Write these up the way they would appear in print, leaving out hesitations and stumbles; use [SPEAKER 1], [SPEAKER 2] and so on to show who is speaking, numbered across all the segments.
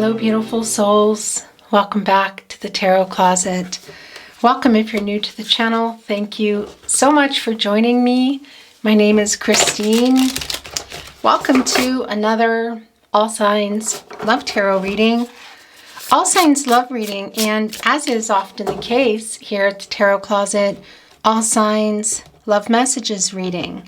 [SPEAKER 1] Hello, beautiful souls. Welcome back to the Tarot Closet. Welcome if you're new to the channel. Thank you so much for joining me. My name is Christine. Welcome to another All Signs Love Tarot reading. All Signs Love reading, and as is often the case here at the Tarot Closet, All Signs Love Messages reading.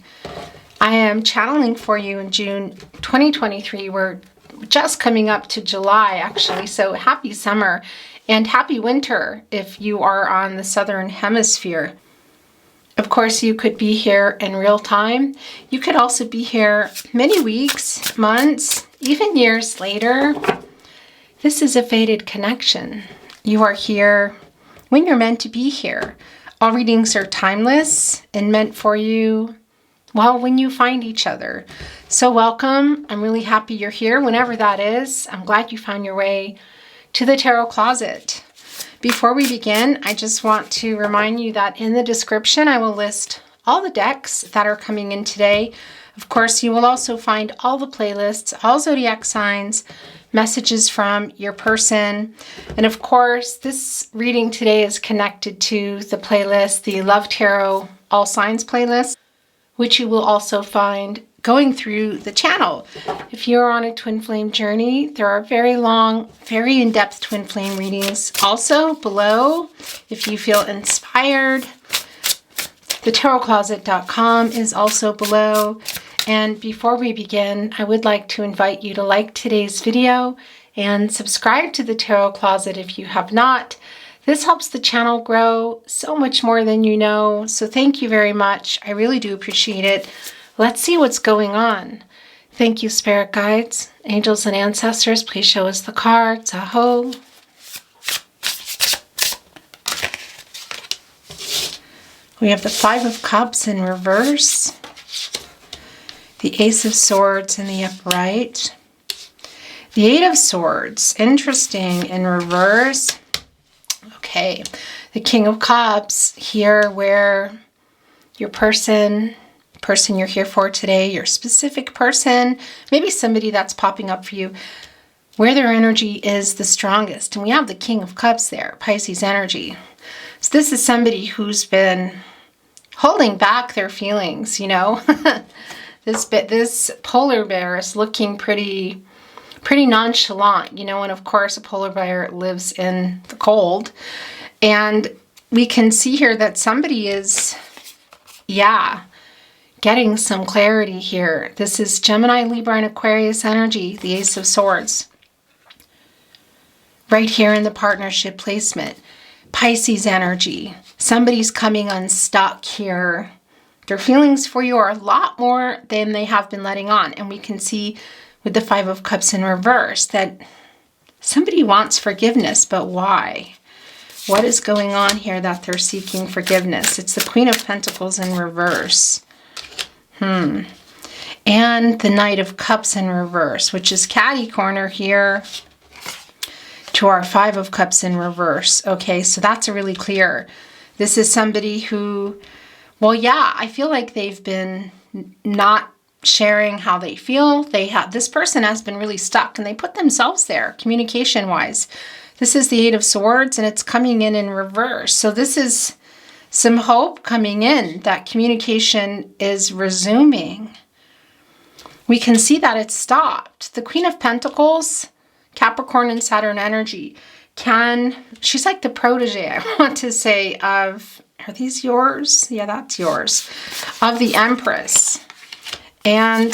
[SPEAKER 1] I am channeling for you in June 2023. We're just coming up to July, actually, so happy summer and happy winter if you are on the southern hemisphere. Of course, you could be here in real time. You could also be here many weeks, months, even years later. This is a fated connection. You are here when you're meant to be here. All readings are timeless and meant for you, well, when you find each other. So welcome. I'm really happy you're here, whenever that is. I'm glad you found your way to the Tarot Closet. Before we begin, I just want to remind you that in the description, I will list all the decks that are coming in today. Of course, you will also find all the playlists, all zodiac signs, messages from your person. And of course, this reading today is connected to the playlist, the Love Tarot All Signs playlist, which you will also find going through the channel. If you're on a twin flame journey, there are very long, very in-depth twin flame readings also below. If you feel inspired, thetarotcloset.com is also below. And before we begin, I would like to invite you to like today's video and subscribe to the Tarot Closet if you have not. This helps the channel grow so much more than you know. So thank you very much. I really do appreciate it. Let's see what's going on. Thank you, spirit guides, angels, and ancestors. Please show us the cards. Aho. We have the Five of Cups in reverse, the Ace of Swords in the upright, the Eight of Swords, interesting, in reverse. Okay, the King of Cups here, where your person you're here for today, your specific person, maybe somebody that's popping up for you, where their energy is the strongest. And we have the King of Cups there, Pisces energy. So this is somebody who's been holding back their feelings, you know. This polar bear is looking pretty nonchalant, you know, and of course a polar bear lives in the cold. And we can see here that somebody is, getting some clarity here. This is Gemini, Libra, and Aquarius energy, the Ace of Swords. Right here in the partnership placement. Pisces energy. Somebody's coming unstuck here. Their feelings for you are a lot more than they have been letting on. And we can see with the Five of Cups in reverse that somebody wants forgiveness, but why? What is going on here that they're seeking forgiveness? It's the Queen of Pentacles in reverse. And the Knight of Cups in reverse, which is catty corner here to our Five of Cups in reverse. Okay, so that's really clear. This is somebody who, well, I feel like they've been not sharing how they feel. This person has been really stuck and they put themselves there communication wise. This is the Eight of Swords and it's coming in reverse. So this is some hope coming in that communication is resuming. We can see that it's stopped. The Queen of Pentacles, Capricorn and Saturn energy, she's like the protege, I want to say, of, are these yours? Yeah, that's yours. Of the Empress. And,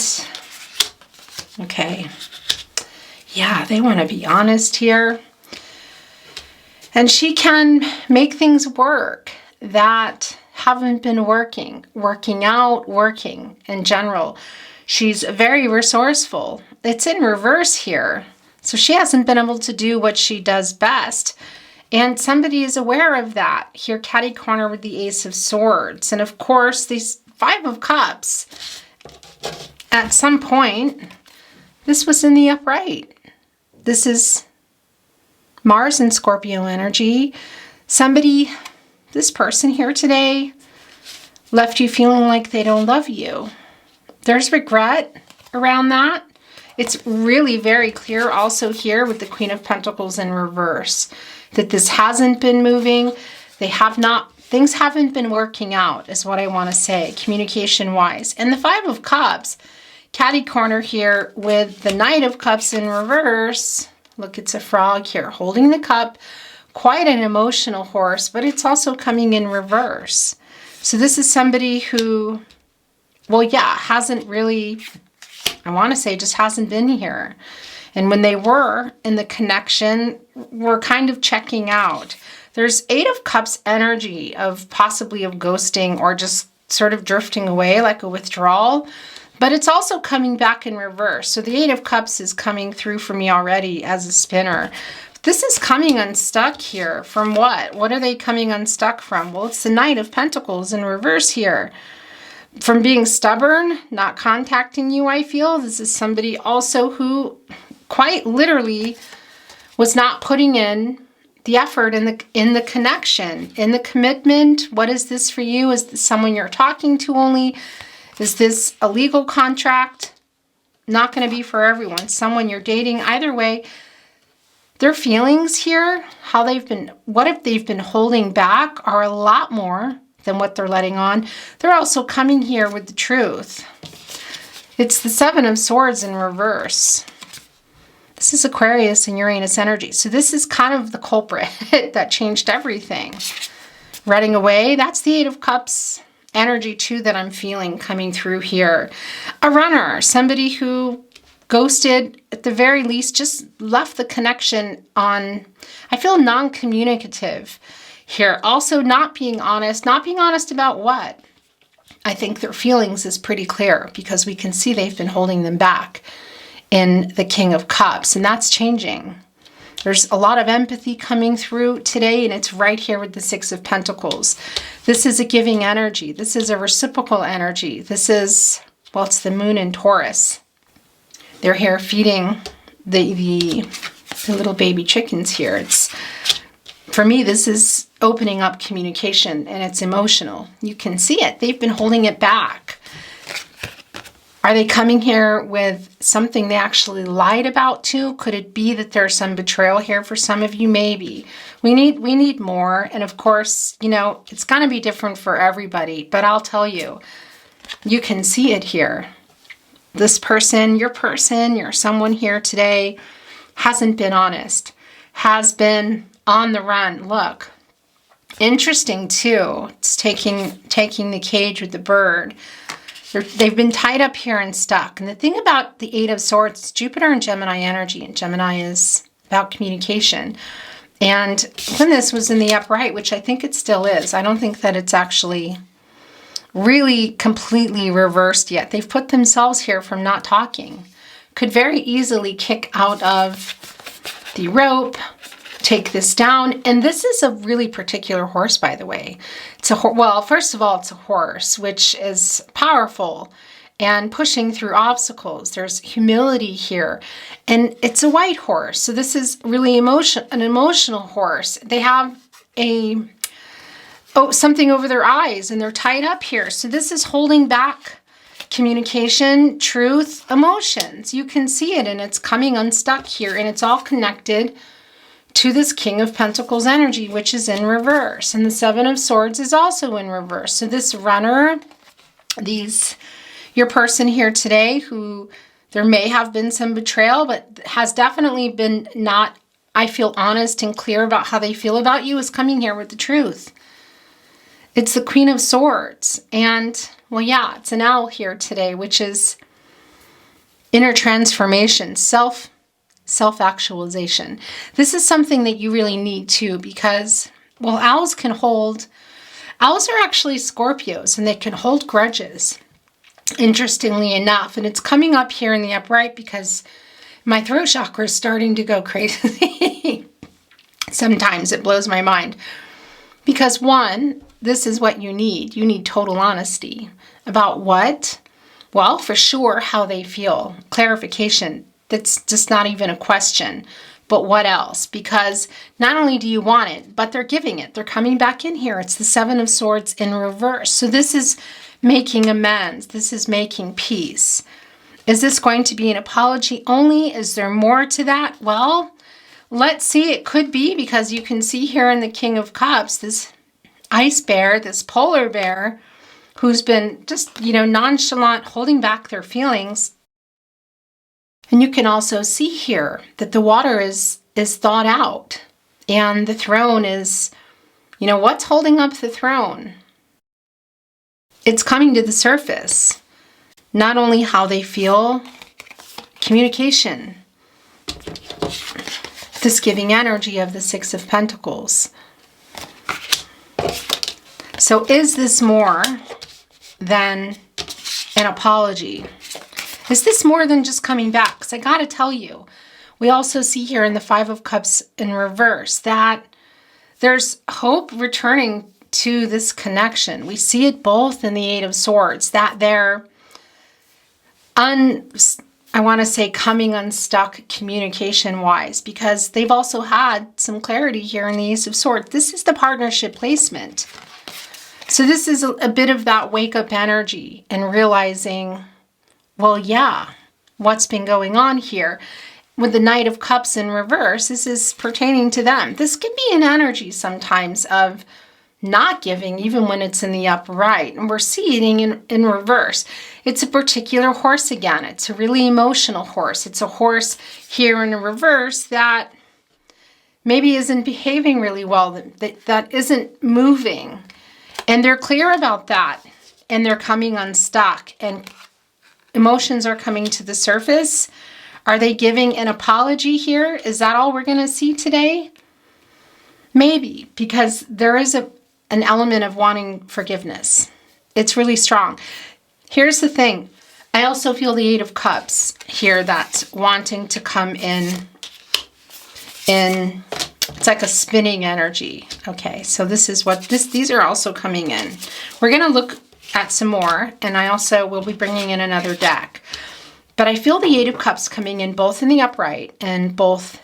[SPEAKER 1] okay, they want to be honest here. And she can make things work that haven't been working in general. She's very resourceful. It's in reverse here. So she hasn't been able to do what she does best. And somebody is aware of that. Here, catty corner with the Ace of Swords. And of course, these Five of Cups, at some point, this was in the upright. This is Mars and Scorpio energy. This person here today left you feeling like they don't love you. There's regret around that. It's really very clear also here with the Queen of Pentacles in reverse that this hasn't been moving. Things haven't been working out is what I want to say, communication wise. And the Five of Cups, catty corner here with the Knight of Cups in reverse. Look, it's a frog here holding the cup. Quite an emotional horse, but it's also coming in reverse. So this is somebody who, well, yeah, hasn't really, I want to say just hasn't been here. And when they were in the connection, we're kind of checking out. There's Eight of Cups energy of possibly of ghosting or just sort of drifting away like a withdrawal, but it's also coming back in reverse. So the Eight of Cups is coming through for me already as a spinner. This is coming unstuck here from what? What are they coming unstuck from? Well, it's the Knight of Pentacles in reverse here. From being stubborn, not contacting you, I feel. This is somebody also who quite literally was not putting in the effort in the connection, in the commitment. What is this for you? Is this someone you're talking to only? Is this a legal contract? Not going to be for everyone. Someone you're dating. Either way, their feelings here, what if they've been holding back are a lot more than what they're letting on. They're also coming here with the truth. It's the Seven of Swords in reverse. This is Aquarius and Uranus energy. So this is kind of the culprit that changed everything. Running away, that's the Eight of Cups energy too that I'm feeling coming through here. A runner, somebody who ghosted, at the very least, just left the connection on, I feel non-communicative here. Also not being honest about what? I think their feelings is pretty clear because we can see they've been holding them back in the King of Cups, and that's changing. There's a lot of empathy coming through today, and it's right here with the Six of Pentacles. This is a giving energy. This is a reciprocal energy. This is, well, it's the Moon in Taurus. They're here feeding the little baby chickens here. It's, for me, this is opening up communication, and it's emotional. You can see it. They've been holding it back. Are they coming here with something they actually lied about too? Could it be that there's some betrayal here for some of you? Maybe. We need more. And of course, you know, it's going to be different for everybody. But I'll tell you, you can see it here. This person, you're someone here today, hasn't been honest, has been on the run. Look, interesting too. It's taking the cage with the bird. They've been tied up here and stuck. And the thing about the Eight of Swords, it's Jupiter and Gemini energy, and Gemini is about communication. And when this was in the upright, which I think it still is, I don't think that it's actually really completely reversed yet. They've put themselves here from not talking. Could very easily kick out of the rope, take this down. And this is a really particular horse, by the way. It's well, first of all, it's a horse, which is powerful and pushing through obstacles. There's humility here. And it's a white horse. So this is really an emotional horse. They have something over their eyes, and they're tied up here. So this is holding back communication, truth, emotions. You can see it, and it's coming unstuck here, and it's all connected to this King of Pentacles energy, which is in reverse. And the Seven of Swords is also in reverse. So this runner, your person here today, who there may have been some betrayal, but has definitely been not, I feel, honest and clear about how they feel about you, is coming here with the truth. It's the Queen of Swords. And, well, yeah, it's an owl here today, which is inner transformation, self-actualization. This is something that you really need too, because, well, owls are actually Scorpios, and they can hold grudges, interestingly enough. And it's coming up here in the upright because my throat chakra is starting to go crazy. Sometimes it blows my mind. Because one, this is what you need. You need total honesty about what? Well, for sure, how they feel. Clarification. That's just not even a question. But what else? Because not only do you want it, but they're giving it. They're coming back in here. It's the Seven of Swords in reverse. So this is making amends. This is making peace. Is this going to be an apology only? Is there more to that? Well, let's see. It could be, because you can see here in the King of Cups, this ice bear, this polar bear, who's been just, nonchalant, holding back their feelings. And you can also see here that the water is thawed out. And the throne is, what's holding up the throne? It's coming to the surface. Not only how they feel, communication. This giving energy of the Six of Pentacles. So is this more than an apology? Is this more than just coming back? Because I got to tell you, we also see here in the Five of Cups in reverse that there's hope returning to this connection. We see it both in the Eight of Swords, that they're coming unstuck communication-wise, because they've also had some clarity here in the Ace of Swords. This is the partnership placement. So this is a bit of that wake-up energy and realizing, well, yeah, what's been going on here? With the Knight of Cups in reverse, this is pertaining to them. This can be an energy sometimes of not giving, even when it's in the upright. And we're seeing in reverse. It's a particular horse again. It's a really emotional horse. It's a horse here in reverse that maybe isn't behaving really well, that isn't moving. And they're clear about that. And they're coming unstuck. And emotions are coming to the surface. Are they giving an apology here? Is that all we're going to see today? Maybe, because there is an element of wanting forgiveness. It's really strong. Here's the thing. I also feel the Eight of Cups here that's wanting to come in. It's like a spinning energy. Okay, so this is what these are also coming in. We're going to look at some more, and I also will be bringing in another deck. But I feel the Eight of Cups coming in both in the upright and both,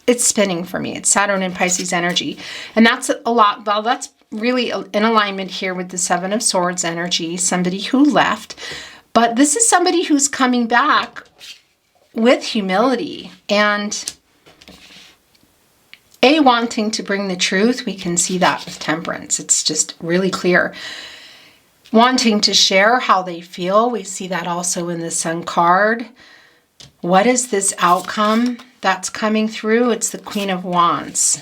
[SPEAKER 1] it's spinning for me. It's Saturn and Pisces energy. And that's a lot, well, that's really in alignment here with the Seven of Swords energy, somebody who left. But this is somebody who's coming back with humility and wanting to bring the truth. We can see that with Temperance. It's just really clear. Wanting to share how they feel. We see that also in the Sun card. What is this outcome that's coming through? It's the Queen of Wands.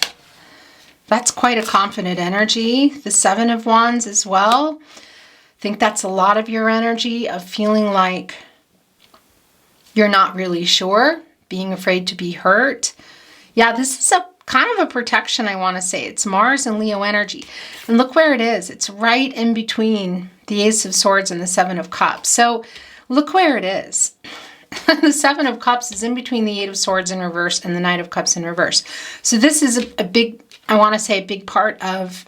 [SPEAKER 1] That's quite a confident energy. The Seven of Wands as well. I think that's a lot of your energy of feeling like you're not really sure, being afraid to be hurt. Yeah, this is a kind of a protection, I want to say. It's Mars and Leo energy. And look where it is. It's right in between the Ace of Swords and the Seven of Cups. So look where it is. The Seven of Cups is in between the Eight of Swords in reverse and the Knight of Cups in reverse. So this is a big, I want to say, a big part of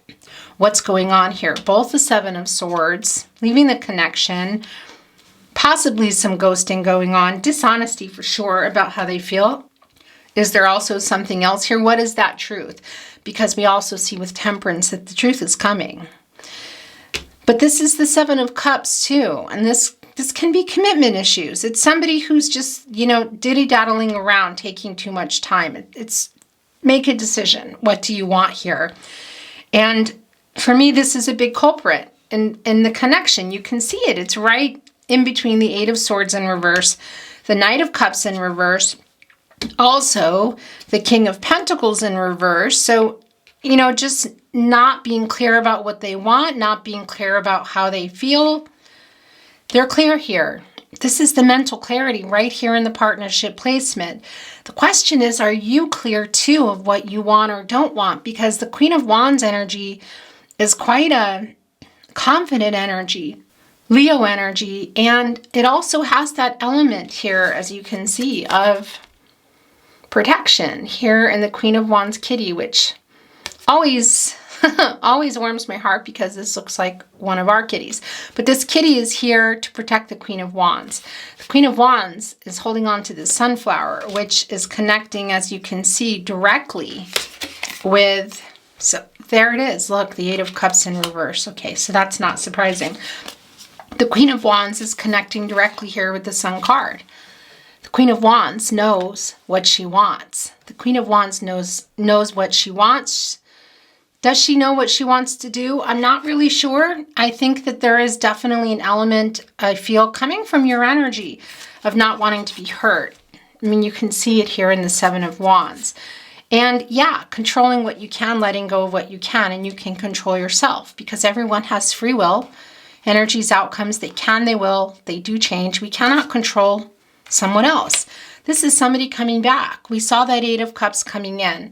[SPEAKER 1] what's going on here. Both the Seven of Swords, leaving the connection, possibly some ghosting going on, dishonesty for sure about how they feel. Is there also something else here? What is that truth? Because we also see with Temperance that the truth is coming. But this is the Seven of Cups too. And this can be commitment issues. It's somebody who's just, diddy-daddling around, taking too much time. It's make a decision. What do you want here? And for me, this is a big culprit in the connection. You can see it. It's right in between the Eight of Swords in reverse, the Knight of Cups in reverse, also the King of Pentacles in reverse. So, just not being clear about what they want, not being clear about how they feel. They're clear here. This is the mental clarity right here in the partnership placement. The question is, are you clear too of what you want or don't want? Because the Queen of Wands energy is quite a confident energy, Leo energy, and it also has that element here, as you can see, of protection here in the Queen of Wands kitty, which always warms my heart because this looks like one of our kitties. But this kitty is here to protect the Queen of Wands. The Queen of Wands is holding on to the sunflower, which is connecting, as you can see, directly with, so there it is. Look, the Eight of Cups in reverse. Okay, so that's not surprising. The Queen of Wands is connecting directly here with the Sun card. The Queen of Wands knows what she wants. The Queen of Wands knows what she wants. Does she know what she wants to do? I'm not really sure. I think that there is definitely an element, I feel, coming from your energy of not wanting to be hurt. I mean, you can see it here in the Seven of Wands. And yeah, controlling what you can, letting go of what you can, and you can control yourself because everyone has free will. Energies, outcomes, they can, they will, they do change. We cannot control someone else. This is somebody coming back. We saw that Eight of Cups coming in.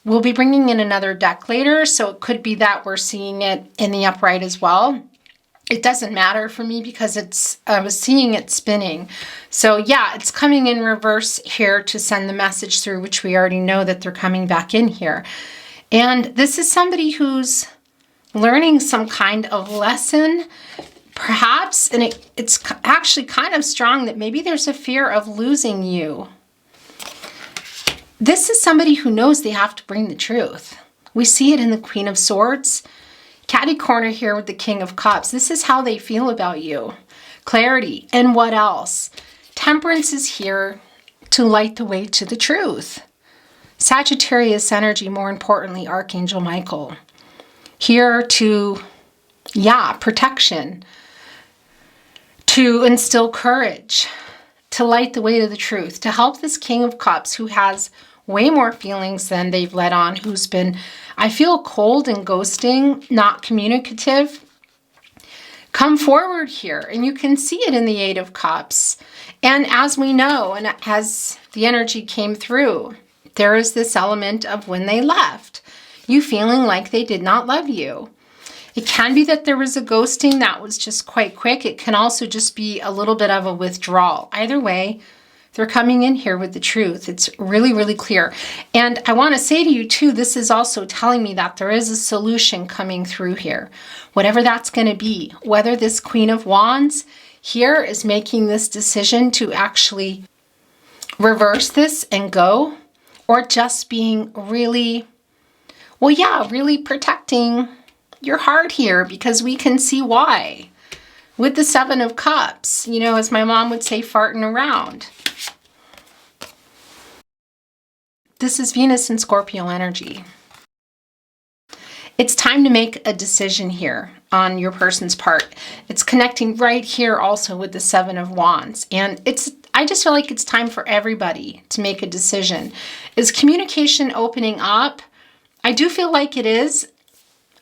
[SPEAKER 1] We'll be bringing in another deck later, so it could be that we're seeing it in the upright as well. It doesn't matter for me because I was seeing it spinning. So yeah, it's coming in reverse here to send the message through, which we already know that they're coming back in here. And this is somebody who's learning some kind of lesson, perhaps, and it's actually kind of strong that maybe there's a fear of losing you. This is somebody who knows they have to bring the truth. We see it in the Queen of Swords. Catty corner here with the King of Cups. This is how they feel about you. Clarity. And what else? Temperance is here to light the way to the truth. Sagittarius energy, more importantly, Archangel Michael. Here to, protection. To instill courage. To light the way to the truth. To help this King of Cups who has way more feelings than they've let on, who's been, I feel, cold and ghosting, not communicative. Come forward here, and you can see it in the Eight of Cups. And as we know, and as the energy came through, there is this element of when they left, you feeling like they did not love you. It can be that there was a ghosting that was just quite quick. It can also just be a little bit of a withdrawal. Either way, they're coming in here with the truth. It's really, really clear. And I want to say to you too, this is also telling me that there is a solution coming through here. Whatever that's going to be, whether this Queen of Wands here is making this decision to actually reverse this and go, or just being really, really protecting your heart here, because we can see why. With the Seven of Cups, as my mom would say, farting around. This is Venus and Scorpio energy. It's time to make a decision here on your person's part. It's connecting right here also with the Seven of Wands. And I just feel like it's time for everybody to make a decision. Is communication opening up? I do feel like it is.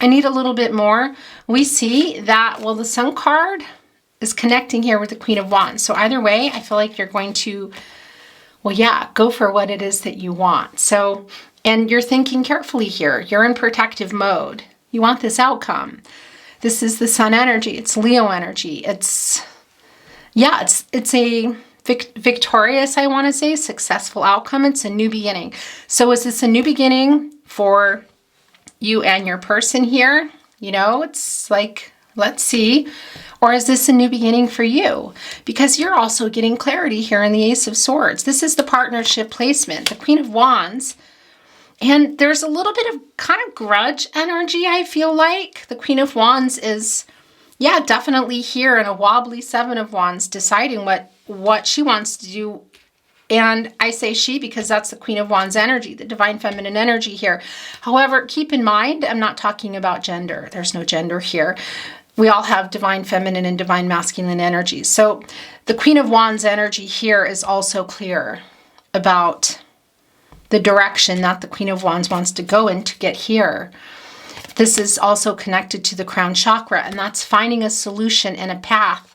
[SPEAKER 1] I need a little bit more. We see that, the Sun card is connecting here with the Queen of Wands. So either way, I feel like you're going to, go for what it is that you want. So, and you're thinking carefully here. You're in protective mode. You want this outcome. This is the Sun energy. It's Leo energy. It's a victorious, I want to say, successful outcome. It's a new beginning. So is this a new beginning for you and your person here? It's like, let's see. Or is this a new beginning for you? Because you're also getting clarity here in the Ace of Swords. This is the partnership placement, the Queen of Wands. And there's a little bit of kind of grudge energy, I feel like. The Queen of Wands is, definitely here in a wobbly Seven of Wands, deciding what she wants to do. And I say she because that's the Queen of Wands energy, the divine feminine energy here. However, keep in mind, I'm not talking about gender. There's no gender here. We all have divine feminine and divine masculine energies. So the Queen of Wands energy here is also clear about the direction that the Queen of Wands wants to go in to get here. This is also connected to the crown chakra, and that's finding a solution and a path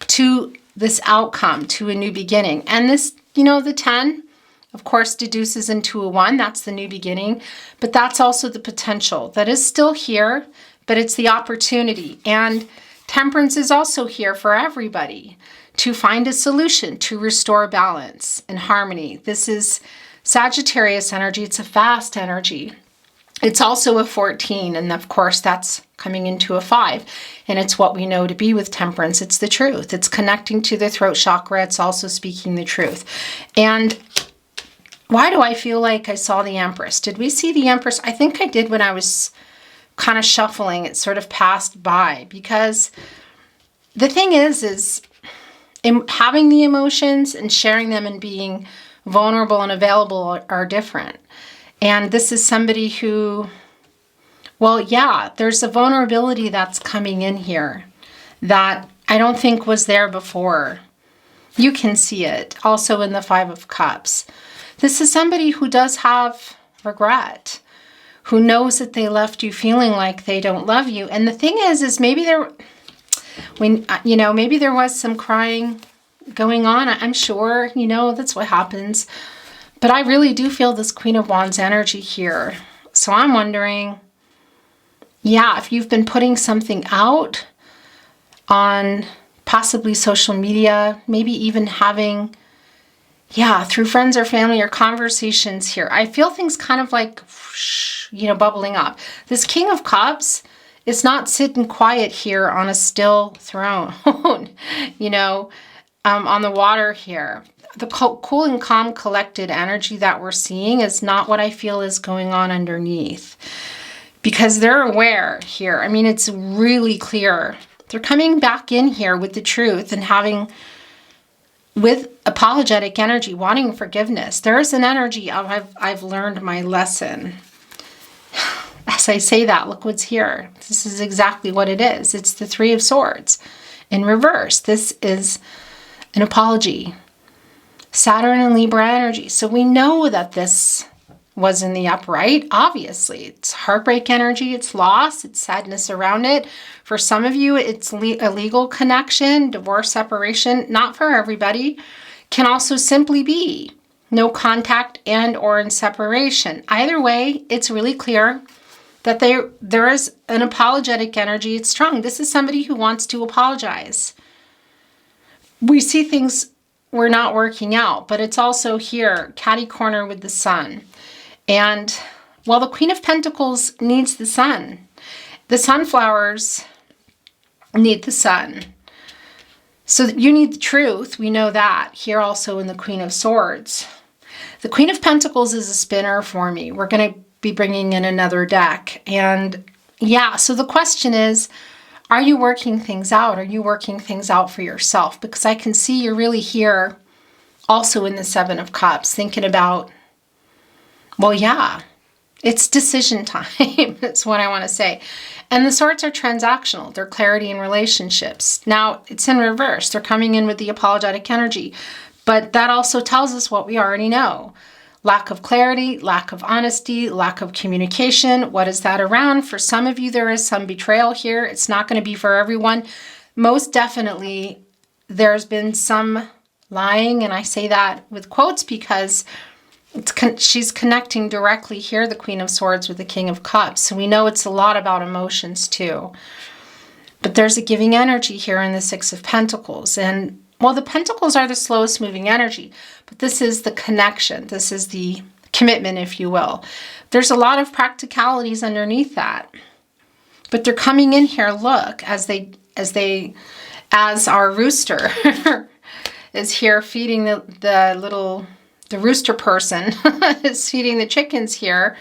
[SPEAKER 1] to this outcome, to a new beginning. And this, the 10, of course, deduces into a 1. That's the new beginning. But that's also the potential that is still here, but it's the opportunity. And temperance is also here for everybody to find a solution, to restore balance and harmony. This is Sagittarius energy. It's a fast energy. It's also a 14, and of course that's coming into a 5. And it's what we know to be with temperance. It's the truth. It's connecting to the throat chakra. It's also speaking the truth. And why do I feel like I saw the Empress? Did we see the Empress? I think I did when I was kind of shuffling. It sort of passed by, because the thing is having the emotions and sharing them and being vulnerable and available are different. And this is somebody who, well, yeah, there's a vulnerability that's coming in here that I don't think was there before. You can see it also in the Five of Cups. This is somebody who does have regret, who knows that they left you feeling like they don't love you. And the thing is maybe maybe there was some crying going on. I'm sure, that's what happens. But I really do feel this Queen of Wands energy here. So I'm wondering, yeah, if you've been putting something out on possibly social media, maybe even having, through friends or family or conversations here. I feel things kind of like, bubbling up. This King of Cups is not sitting quiet here on a still throne, on the water here. The cool and calm collected energy that we're seeing is not what I feel is going on underneath, because they're aware here. I mean, it's really clear. They're coming back in here with the truth and with apologetic energy, wanting forgiveness. There's an energy of I've learned my lesson. As I say that, look what's here. This is exactly what it is. It's the Three of Swords in reverse. This is an apology. Saturn and Libra energy. So we know that this was in the upright. Obviously, it's heartbreak energy. It's loss. It's sadness around it. For some of you, it's a legal connection, divorce, separation. Not for everybody. Can also simply be no contact and or in separation. Either way, it's really clear that there is an apologetic energy. It's strong. This is somebody who wants to apologize. We see things were not working out, but it's also here, catty corner with the Sun. And, well, the Queen of Pentacles needs the Sun. The sunflowers need the Sun. So you need the truth. We know that. Here also in the Queen of Swords. The Queen of Pentacles is a spinner for me. We're going to be bringing in another deck. And, so the question is, are you working things out? Are you working things out for yourself? Because I can see you're really here also in the Seven of Cups thinking about, it's decision time. That's what I want to say. And the Swords are transactional. They're clarity in relationships. Now, it's in reverse. They're coming in with the apologetic energy. But that also tells us what we already know. Lack of clarity, lack of honesty, lack of communication. What is that around? For some of you, there is some betrayal here. It's not going to be for everyone. Most definitely, there's been some lying, and I say that with quotes because she's connecting directly here, the Queen of Swords with the King of Cups. So we know it's a lot about emotions too. But there's a giving energy here in the Six of Pentacles. And well, the Pentacles are the slowest moving energy, but this is the connection. This is the commitment, if you will. There's a lot of practicalities underneath that, but they're coming in here. Look, as our rooster is here feeding the rooster person is feeding the chickens here,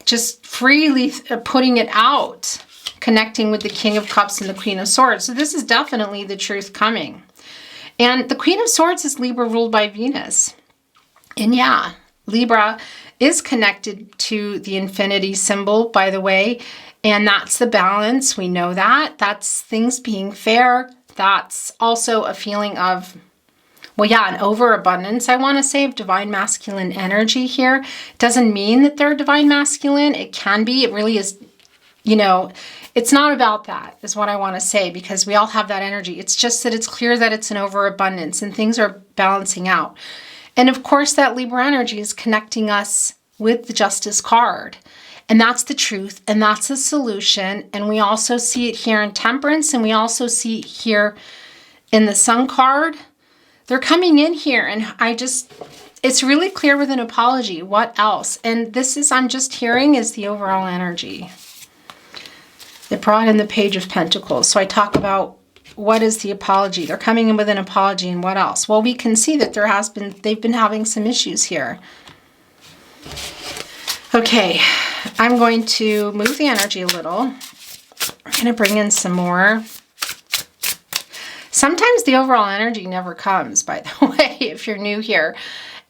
[SPEAKER 1] just freely putting it out, connecting with the King of Cups and the Queen of Swords. So this is definitely the truth coming. And the Queen of Swords is Libra ruled by Venus. And Libra is connected to the infinity symbol, by the way. And that's the balance. We know that. That's things being fair. That's also a feeling of, an overabundance, I want to say, of divine masculine energy here. Doesn't mean that they're divine masculine. It can be. It really is, it's not about that, is what I want to say, because we all have that energy. It's just that it's clear that it's an overabundance and things are balancing out. And of course, that Libra energy is connecting us with the Justice card. And that's the truth, and that's the solution. And we also see it here in Temperance, and we also see it here in the Sun card. They're coming in here, and it's really clear with an apology. What else? And I'm just hearing is the overall energy. It brought in the Page of Pentacles. So I talk about what is the apology. They're coming in with an apology, and what else? Well, we can see that they've been having some issues here. Okay, I'm going to move the energy a little. We're going to bring in some more. sometimes the overall energy never comes, by the way, if you're new here.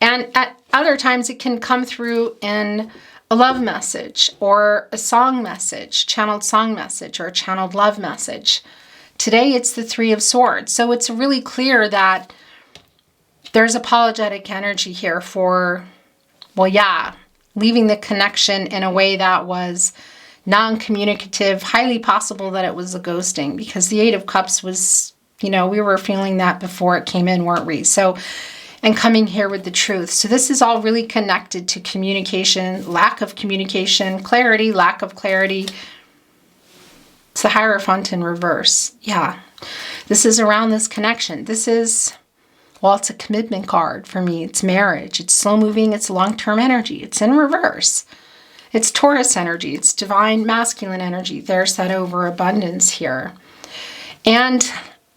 [SPEAKER 1] And at other times it can come through in a love message or a song message, channeled song message or a channeled love message. Today it's the Three of Swords. So it's really clear that there's apologetic energy here for, well, yeah, leaving the connection in a way that was non-communicative, highly possible that it was a ghosting, because the Eight of Cups was, you know, we were feeling that before it came in, weren't we? So, and coming here with the truth. So this is all really connected to communication, lack of communication, clarity, lack of clarity. It's the Hierophant in reverse. Yeah, this is around this connection. This is, well, it's a commitment card for me. It's marriage. It's slow moving. It's long-term energy. It's in reverse. It's Taurus energy. It's divine masculine energy. There's that overabundance here. And,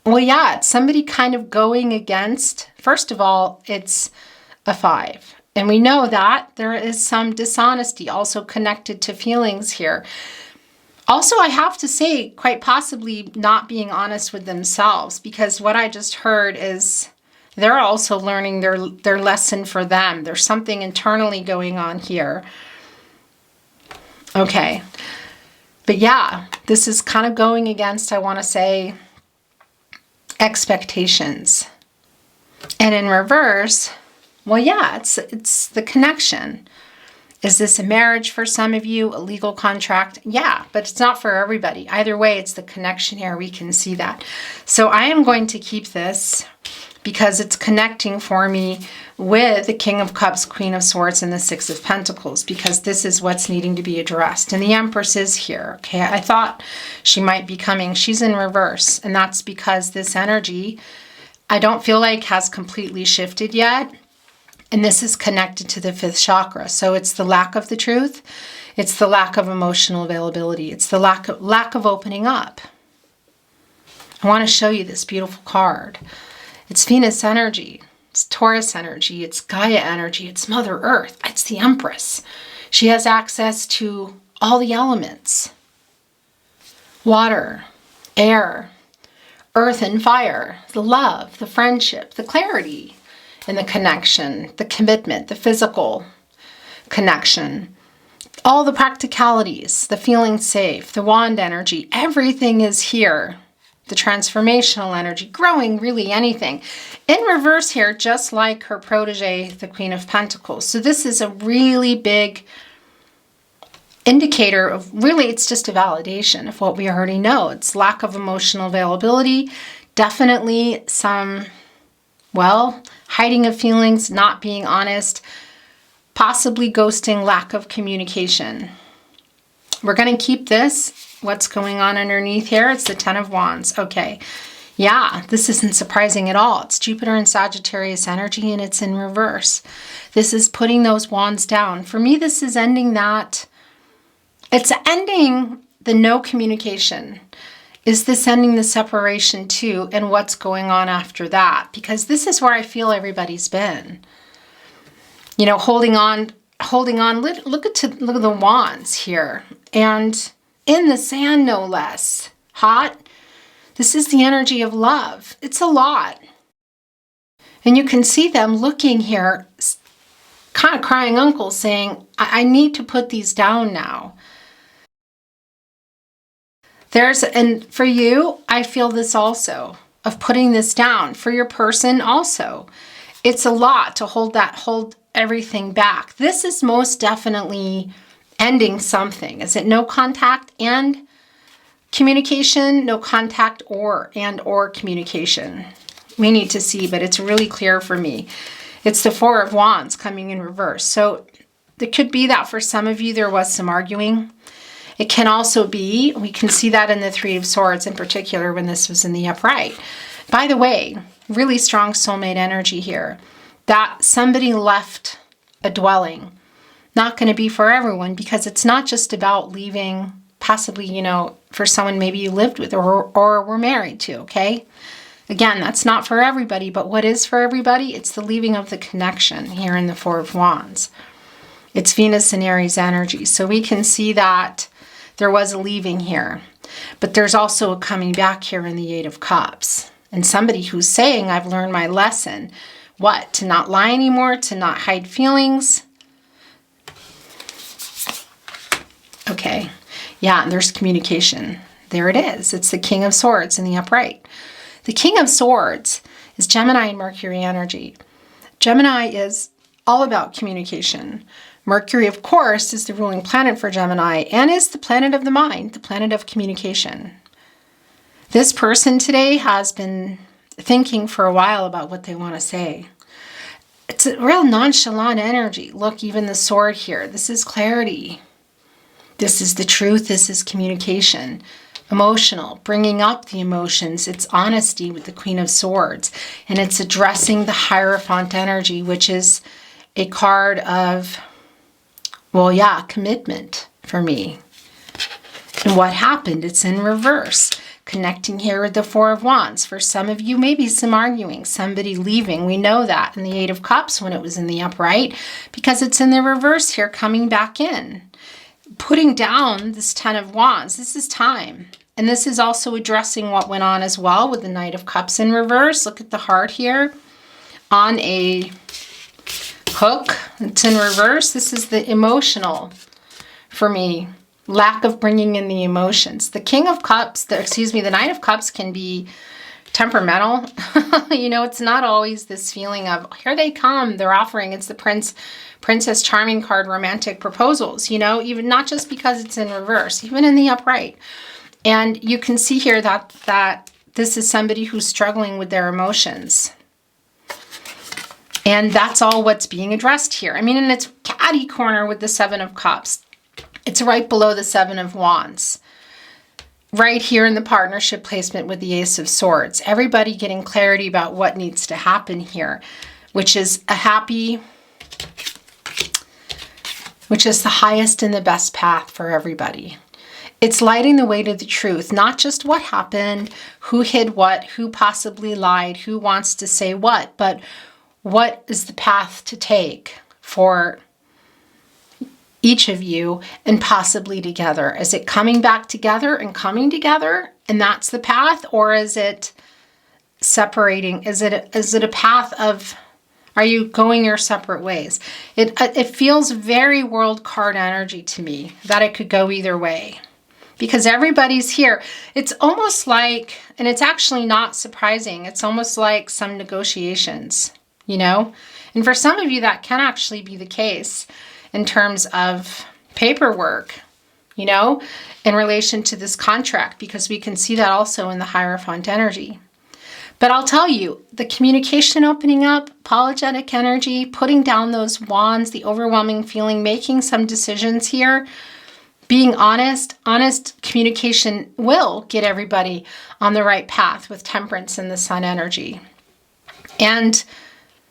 [SPEAKER 1] well, yeah, it's somebody kind of going against, first of all, it's a 5. And we know that there is some dishonesty also connected to feelings here. Also, I have to say, quite possibly not being honest with themselves, because what I just heard is they're also learning their lesson for them. There's something internally going on here. Okay. But yeah, this is kind of going against, I want to say, expectations. And in reverse, well, yeah, it's the connection. Is this a marriage for some of you? A legal contract? Yeah, but it's not for everybody. Either way, it's the connection here. We can see that. So I am going to keep this because it's connecting for me with the King of Cups, Queen of Swords, and the Six of Pentacles, because this is what's needing to be addressed. And the Empress is here. Okay, I thought she might be coming. She's in reverse, and that's because this energy, I don't feel like has completely shifted yet. And this is connected to the 5th chakra. So it's the lack of the truth. It's the lack of emotional availability. It's the lack of opening up. I want to show you this beautiful card. It's Venus energy. It's Taurus energy. It's Gaia energy. It's Mother Earth. It's the Empress. She has access to all the elements. Water, air, earth and fire, the love, the friendship, the clarity, and the connection, the commitment, the physical connection, all the practicalities, the feeling safe, the wand energy, everything is here. The transformational energy, growing, really anything. In reverse here, just like her protege, the Queen of Pentacles. So this is a really big indicator of, really, it's just a validation of what we already know. It's lack of emotional availability, definitely some, well, hiding of feelings, not being honest, possibly ghosting, lack of communication. We're going to keep this. What's going on underneath here? It's the 10 of Wands. Okay. Yeah, this isn't surprising at all. It's Jupiter and Sagittarius energy, and it's in reverse. This is putting those wands down. For me, this is ending that. It's ending the no communication. Is this ending the separation too? And what's going on after that? Because this is where I feel everybody's been. You know, holding on. Look at the wands here. And in the sand, no less. Hot. This is the energy of love. It's a lot. And you can see them looking here, kind of crying uncle, saying, I need to put these down now. And for you, I feel this also, of putting this down. For your person also. It's a lot to hold everything back. This is most definitely ending something. Is it no contact and communication? No contact or communication. We need to see, but it's really clear for me. It's the 4 of Wands coming in reverse. So it could be that for some of you there was some arguing. It can also be, we can see that in the 3 of Swords in particular when this was in the upright. By the way, really strong soulmate energy here. That somebody left a dwelling. Not going to be for everyone, because it's not just about leaving, possibly, you know, for someone maybe you lived with or were married to, okay? Again, that's not for everybody, but what is for everybody? It's the leaving of the connection here in the 4 of Wands. It's Venus and Aries energy. So we can see that there was a leaving here, but there's also a coming back here in the 8 of Cups. And somebody who's saying, I've learned my lesson. What? To not lie anymore, to not hide feelings. Okay. Yeah, and there's communication. There it is. It's the King of Swords in the upright. The King of Swords is Gemini and Mercury energy. Gemini is all about communication. Mercury, of course, is the ruling planet for Gemini and is the planet of the mind, the planet of communication. This person today has been thinking for a while about what they want to say. It's a real nonchalant energy. Look, even the sword here. This is clarity. This is the truth. This is communication. Emotional, bringing up the emotions. It's honesty with the Queen of Swords. And it's addressing the Hierophant energy, which is a card of, well, yeah, commitment for me. And what happened? It's in reverse. Connecting here with the Four of Wands. For some of you, maybe some arguing, somebody leaving. We know that in the Eight of Cups when it was in the upright, because it's in the reverse here, coming back in. Putting down this Ten of Wands. This is time. And this is also addressing what went on as well with the Knight of Cups in reverse. Look at the heart here on a hook. It's in reverse. This is the emotional for me. Lack of bringing in the emotions. The King of Cups, the Knight of Cups can be temperamental. You know, it's not always this feeling of, here they come, they're offering. It's the Princess Charming card, romantic proposals, you know, even not just because it's in reverse, even in the upright. And you can see here that this is somebody who's struggling with their emotions. And that's all what's being addressed here. I mean, and it's catty corner with the Seven of Cups. It's right below the Seven of Wands. Right here in the partnership placement with the Ace of Swords. Everybody getting clarity about what needs to happen here, which is the highest and the best path for everybody. It's lighting the way to the truth, not just what happened, who hid what, who possibly lied, who wants to say what, but what is the path to take for each of you and possibly together. Is it coming back together and coming together and that's the path, or is it separating? Is it a path of, are you going your separate ways? It feels very world card energy to me that it could go either way because everybody's here. It's almost like, and it's actually not surprising, it's almost like some negotiations, you know? And for some of you that can actually be the case in terms of paperwork, you know, in relation to this contract, because we can see that also in the Hierophant energy. But I'll tell you, the communication opening up, apologetic energy, putting down those wands, the overwhelming feeling, making some decisions here, being honest communication will get everybody on the right path with Temperance and the Sun energy. And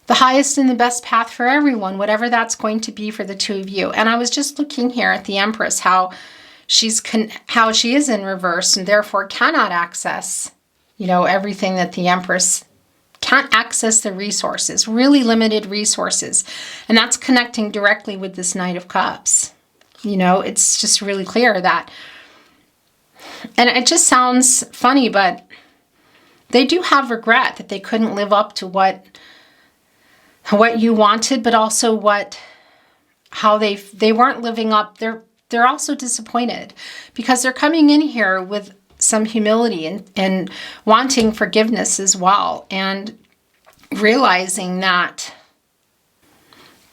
[SPEAKER 1] the highest and the best path for everyone, whatever that's going to be for the two of you. And I was just looking here at the Empress, how she is in reverse and therefore cannot access, you know, everything that the Empress can't access, the resources, really limited resources. And that's connecting directly with this Knight of Cups. You know, it's just really clear that, and it just sounds funny, but they do have regret that they couldn't live up to what you wanted, but also how they weren't living up. They're also disappointed because they're coming in here with some humility and wanting forgiveness as well, and realizing that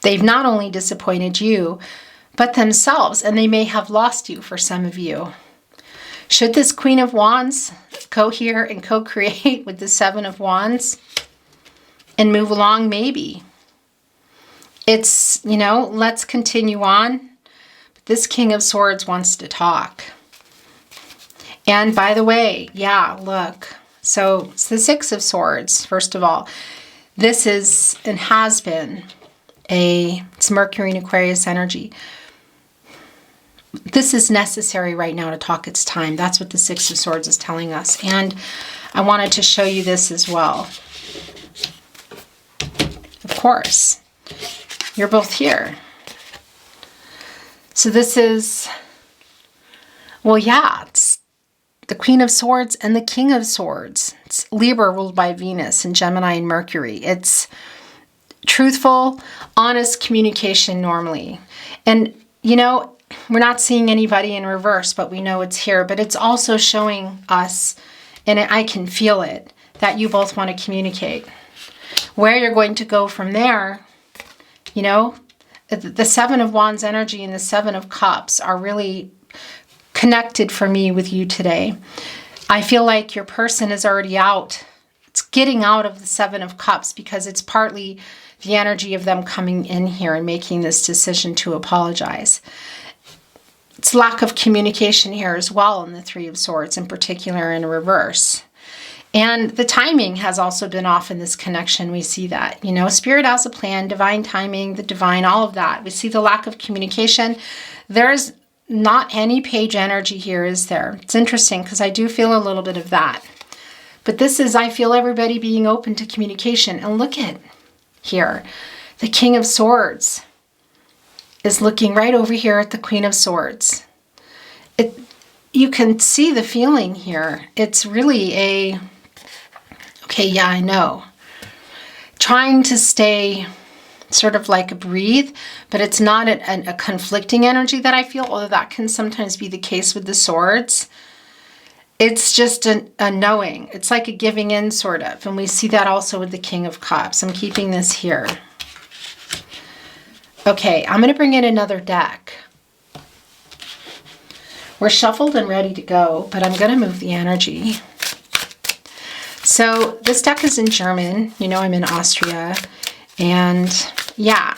[SPEAKER 1] they've not only disappointed you, but themselves, and they may have lost you for some of you. Should this Queen of Wands go here and co-create with the Seven of Wands and move along? Maybe. It's, you know, let's continue on. But this King of Swords wants to talk. And by the way, yeah, look. So it's the Six of Swords, first of all. This is and has been it's Mercury and Aquarius energy. This is necessary right now to talk. It's time. That's what the Six of Swords is telling us. And I wanted to show you this as well. Of course, you're both here. So this is, well, yeah, the Queen of Swords and the King of Swords. It's Libra ruled by Venus and Gemini and Mercury. It's truthful, honest communication normally. And, you know, we're not seeing anybody in reverse, but we know it's here. But it's also showing us, and I can feel it, that you both want to communicate. Where you're going to go from there, you know, the Seven of Wands energy and the Seven of Cups are really connected for me with you today. I feel like your person is already out. It's getting out of the Seven of Cups because it's partly the energy of them coming in here and making this decision to apologize. It's lack of communication here as well in the Three of Swords, in particular in reverse. And the timing has also been off in this connection. We see that, you know, Spirit has a plan, divine timing, the divine, all of that. We see the lack of communication. There's not any page energy here, is there? It's interesting because I do feel a little bit of that. But this is, I feel everybody being open to communication. And look at here, the King of Swords is looking right over here at the Queen of Swords. You can see the feeling here. It's really a, okay, yeah, I know. Trying to stay sort of like a breathe, but it's not a conflicting energy that I feel, although that can sometimes be the case with the swords. It's just a knowing. It's like a giving in sort of. And we see that also with the King of Cups. I'm keeping this here. Okay, I'm going to bring in another deck. We're shuffled and ready to go, but I'm going to move the energy. So this deck is in German. You know, I'm in Austria. And yeah,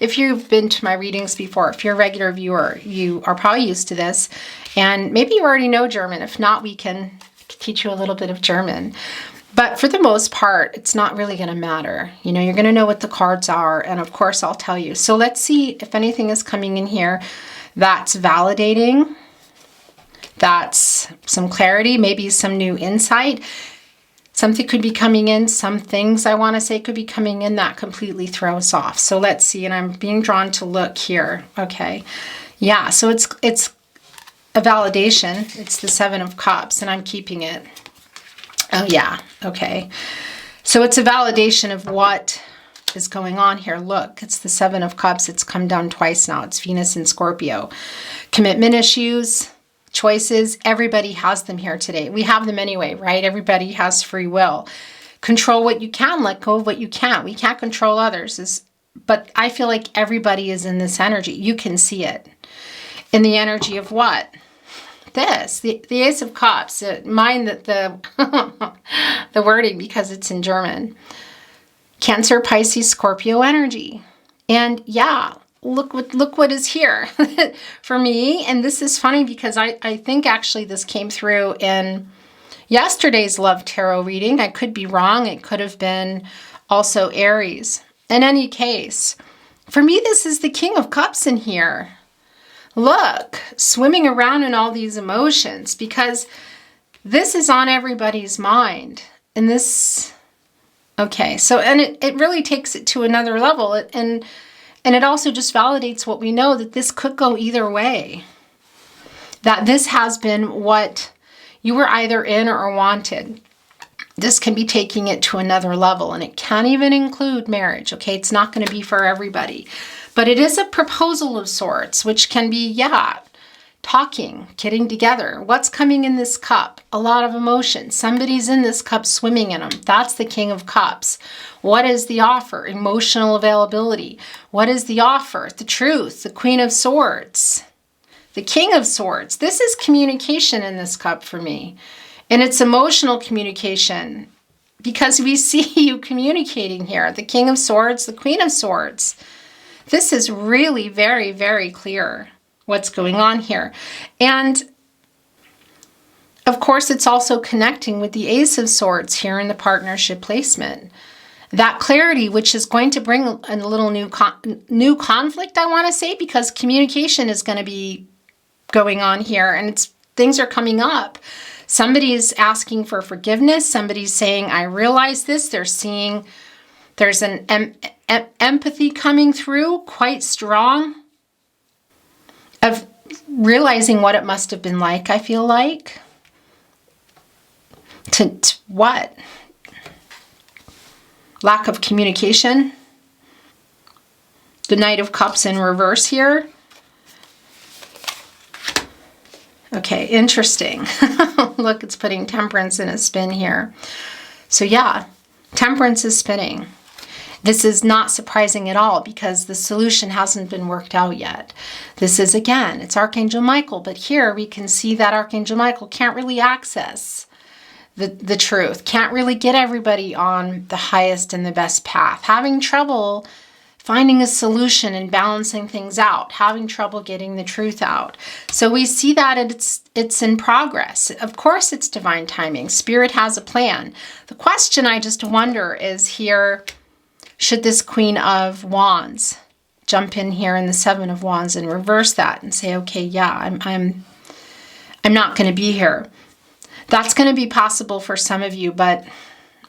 [SPEAKER 1] if you've been to my readings before, if you're a regular viewer, you are probably used to this. And maybe you already know German. If not, we can teach you a little bit of German. But for the most part, it's not really going to matter. You know, you're going to know what the cards are. And of course, I'll tell you. So let's see if anything is coming in here that's validating. That's some clarity, maybe some new insight. Something could be coming in. Some things I want to say could be coming in that completely throw us off. So let's see. And I'm being drawn to look here. Okay. Yeah. So it's a validation. It's the Seven of Cups and I'm keeping it. Oh yeah. Okay. So it's a validation of what is going on here. Look, it's the Seven of Cups. It's come down twice now. It's Venus and Scorpio. Commitment issues, choices, everybody has them here today. We have them anyway, right? Everybody has free will. Control what you can, let go of what you can't. We can't control others, but I feel like everybody is in this energy. You can see it. In the energy of what? This, the Ace of Cups. Mind that the wording because it's in German. Cancer, Pisces, Scorpio energy. And yeah, look what is here for me. And this is funny because I think actually this came through in yesterday's Love Tarot reading. I could be wrong. It could have been also Aries. In any case, for me, this is the King of Cups in here. Look, swimming around in all these emotions because this is on everybody's mind. And this, okay, so, and it really takes it to another level. And it also just validates what we know, that this could go either way. That this has been what you were either in or wanted. This can be taking it to another level, and it can't even include marriage, okay? It's not going to be for everybody. But it is a proposal of sorts, which can be, yeah, talking, getting together. What's coming in this cup? A lot of emotion. Somebody's in this cup swimming in them. That's the King of Cups. What is the offer? Emotional availability. What is the offer? The truth. The Queen of Swords. The King of Swords. This is communication in this cup for me. And it's emotional communication because we see you communicating here. The King of Swords, the Queen of Swords. This is really very, very clear what's going on here. And of course, it's also connecting with the Ace of Swords here in the partnership placement. That clarity, which is going to bring a little new conflict, I want to say, because communication is going to be going on here and things are coming up. Somebody is asking for forgiveness. Somebody's saying, I realize this. They're seeing there's an empathy coming through quite strong of realizing what it must have been like, I feel like. To what? Lack of communication. The Knight of Cups in reverse here. Okay, interesting. Look, it's putting Temperance in a spin here. So yeah, Temperance is spinning. This is not surprising at all because the solution hasn't been worked out yet. This is, again, it's Archangel Michael, but here we can see that Archangel Michael can't really access the truth, can't really get everybody on the highest and the best path, having trouble finding a solution and balancing things out, having trouble getting the truth out. So we see that it's in progress. Of course, it's divine timing. Spirit has a plan. The question I just wonder is here, should this Queen of Wands jump in here in the Seven of Wands and reverse that and say, okay, yeah, I'm not going to be here. That's going to be possible for some of you, but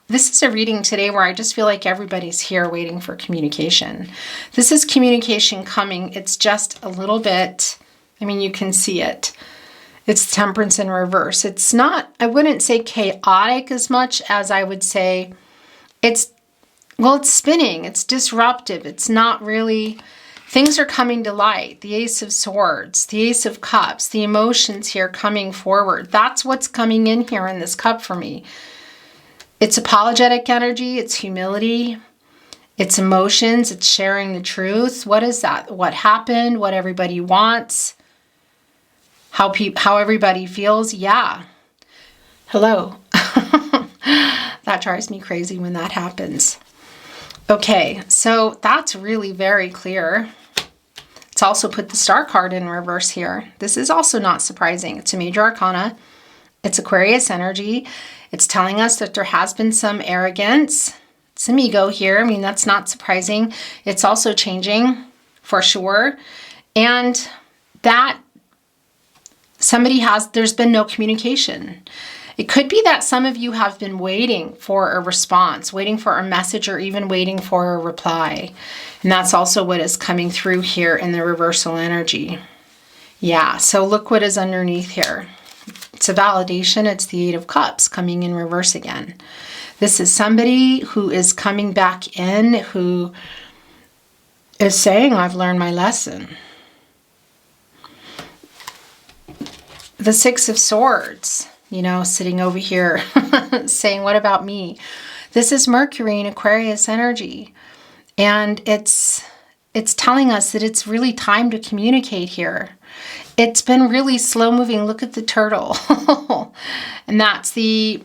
[SPEAKER 1] this is a reading today where I just feel like everybody's here waiting for communication. This is communication coming. It's just a little bit, I mean, you can see it. It's Temperance in reverse. It's not, I wouldn't say chaotic as much as I would say it's spinning. It's disruptive. It's not really, things are coming to light. The Ace of Swords, the Ace of Cups, the emotions here coming forward. That's what's coming in here in this cup for me. It's apologetic energy, it's humility, it's emotions, it's sharing the truth. What is that? What happened, what everybody wants, how everybody feels. Yeah. Hello. That drives me crazy when that happens. Okay, so that's really very clear. It's also put the Star card in reverse here. This is also not surprising. It's a major arcana. It's Aquarius energy. It's telling us that there has been some arrogance, some ego here. I mean, that's not surprising. It's also changing for sure. And that there's been no communication. It could be that some of you have been waiting for a response, waiting for a message, or even waiting for a reply. And that's also what is coming through here in the reversal energy. Yeah, so look what is underneath here. It's a validation. It's the Eight of Cups coming in reverse again. This is somebody who is coming back in, who is saying, I've learned my lesson. The Six of Swords, you know, sitting over here saying, what about me? This is Mercury in Aquarius energy. And it's telling us that it's really time to communicate here. It's been really slow moving. Look at the turtle. And that's the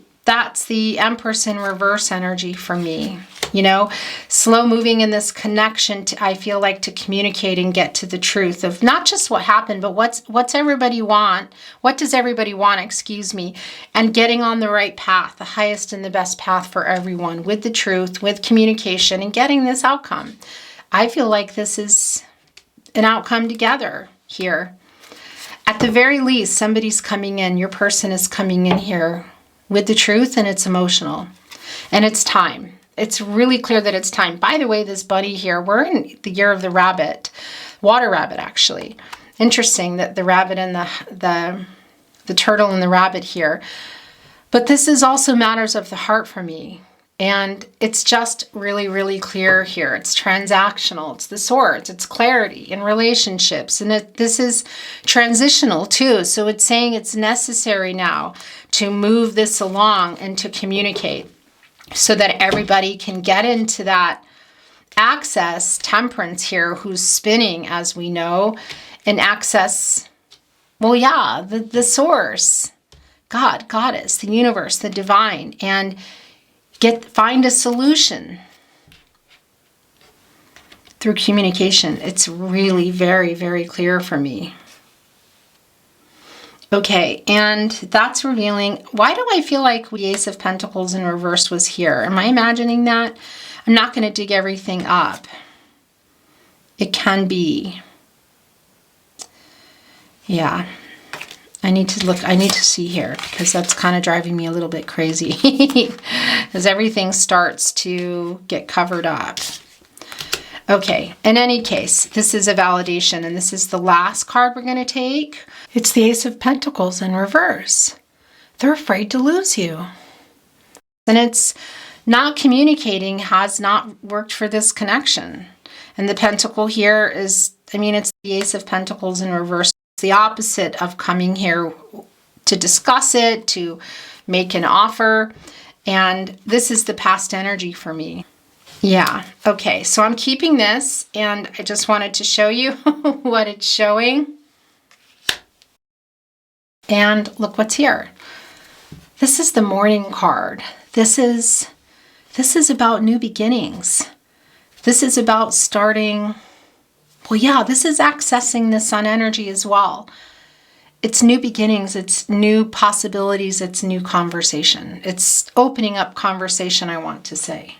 [SPEAKER 1] Empress in reverse energy for me. You know, slow moving in this connection to, I feel like, to communicate and get to the truth of not just what happened, but what's everybody want? What does everybody want, excuse me? And getting on the right path, the highest and the best path for everyone, with the truth, with communication, and getting this outcome. I feel like this is an outcome together here. At the very least, somebody's coming in, your person is coming in here with the truth, and it's emotional. And it's time. It's really clear that it's time. By the way, this bunny here, we're in the year of the rabbit, water rabbit actually. Interesting that the rabbit and the turtle and the rabbit here. But this is also matters of the heart for me. And it's just really, really clear here. It's transactional. It's the swords. It's clarity in relationships. And this is transitional too. So it's saying it's necessary now to move this along and to communicate so that everybody can get into that access, Temperance here, who's spinning, as we know, and access, well, yeah, the source, God, Goddess, the universe, the divine, and find a solution through communication. It's really very, very clear for me. Okay, and that's revealing. Why do I feel like the Ace of Pentacles in reverse was here? Am I imagining that? I'm not going to dig everything up. It can be. Yeah. I need to look, I need to see here because that's kind of driving me a little bit crazy as everything starts to get covered up. Okay, in any case, this is a validation, and this is the last card we're going to take. It's the Ace of Pentacles in reverse. They're afraid to lose you. And it's not communicating has not worked for this connection. And the Pentacle here is, I mean, it's the Ace of Pentacles in reverse. It's the opposite of coming here to discuss it, to make an offer. And this is the past energy for me. Yeah, okay, so I'm keeping this, and I just wanted to show you what it's showing. And look what's here. This is the Morning card. This is about new beginnings. This is about starting, well, yeah, this is accessing the Sun energy as well. It's new beginnings, it's new possibilities, it's new conversation. It's opening up conversation, I want to say.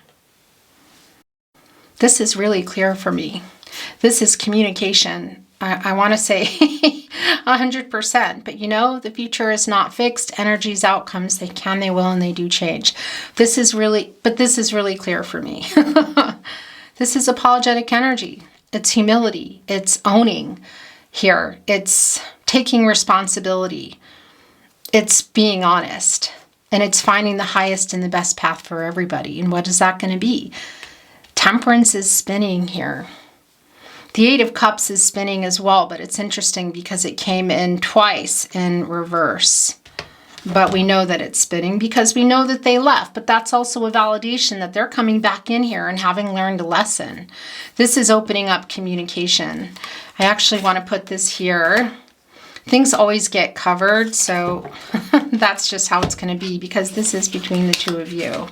[SPEAKER 1] This is really clear for me. This is communication. I want to say 100%, but you know, the future is not fixed. Energies, outcomes, they can, they will, and they do change. This is really clear for me. This is apologetic energy. It's humility. It's owning here. It's taking responsibility. It's being honest. And it's finding the highest and the best path for everybody. And what is that going to be? Temperance is spinning here. The Eight of Cups is spinning as well, but it's interesting because it came in twice in reverse. But we know that it's spinning because we know that they left. But that's also a validation that they're coming back in here and having learned a lesson. This is opening up communication. I actually want to put this here. Things always get covered, so that's just how it's going to be because this is between the two of you.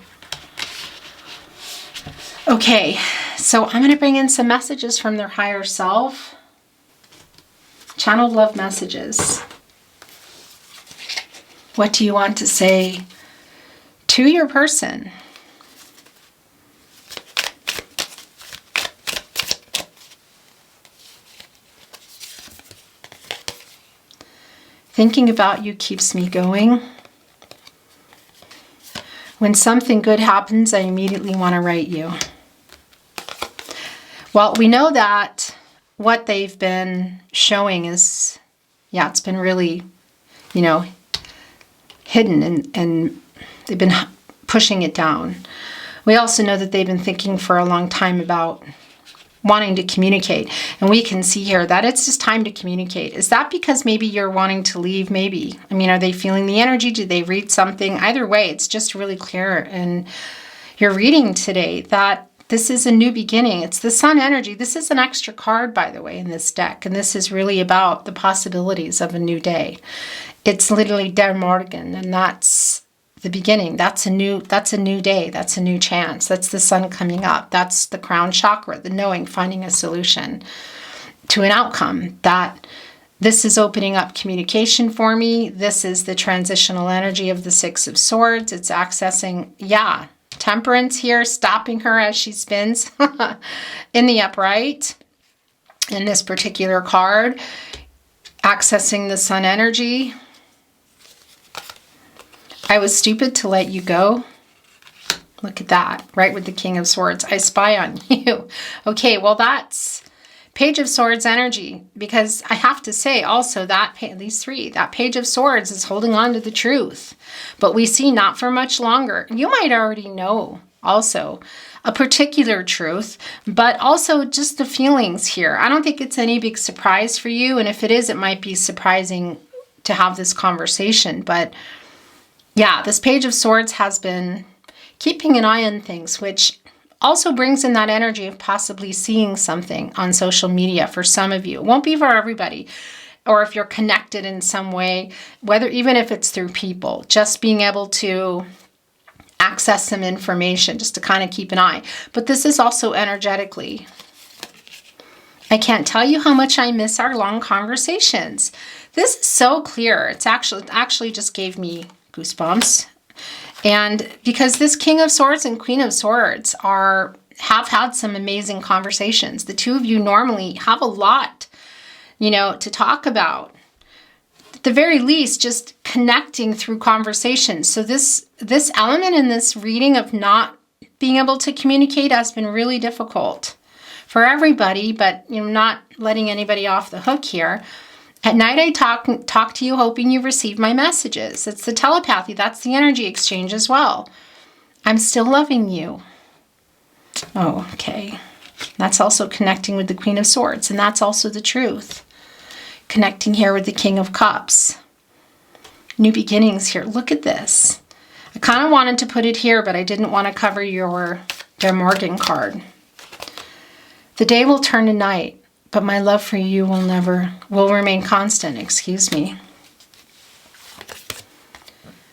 [SPEAKER 1] Okay, so I'm going to bring in some messages from their higher self. Channeled love messages. What do you want to say to your person? Thinking about you keeps me going. When something good happens, I immediately want to write you. Well, we know that what they've been showing is, yeah, it's been really, you know, hidden and they've been pushing it down. We also know that they've been thinking for a long time about wanting to communicate. And we can see here that it's just time to communicate. Is that because maybe you're wanting to leave? Maybe. I mean, are they feeling the energy? Did they read something? Either way, it's just really clear in your reading today that this is a new beginning. It's the Sun energy. This is an extra card, by the way, in this deck. And this is really about the possibilities of a new day. It's literally Der Morgen, and that's the beginning. That's a new day. That's a new chance. That's the sun coming up. That's the crown chakra, the knowing, finding a solution to an outcome. That this is opening up communication for me. This is the transitional energy of the Six of Swords. It's accessing, yeah, Temperance here, stopping her as she spins in the upright in this particular card. Accessing the Sun energy. I was stupid to let you go. Look at that, right with the King of Swords. I spy on you. Okay, well that's Page of Swords energy, because I have to say also that these three, that Page of Swords is holding on to the truth. But we see not for much longer. You might already know also a particular truth, but also just the feelings here. I don't think it's any big surprise for you. And if it is, it might be surprising to have this conversation. But yeah, this Page of Swords has been keeping an eye on things, which also brings in that energy of possibly seeing something on social media for some of you. It won't be for everybody. Or if you're connected in some way, whether even if it's through people, just being able to access some information, just to kind of keep an eye. But this is also energetically. I can't tell you how much I miss our long conversations. This is so clear. It's actually just gave me goosebumps. And because this King of Swords and Queen of Swords have had some amazing conversations. The two of you normally have a lot, to talk about. At the very least, just connecting through conversations. So this element in this reading of not being able to communicate has been really difficult for everybody, but not letting anybody off the hook here. At night, I talk to you hoping you receive my messages. It's the telepathy. That's the energy exchange as well. I'm still loving you. Oh, okay. That's also connecting with the Queen of Swords, and that's also the truth. Connecting here with the King of Cups. New beginnings here. Look at this. I kind of wanted to put it here, but I didn't want to cover your De Morgan card. The day will turn to night, but my love for you will remain constant. Excuse me.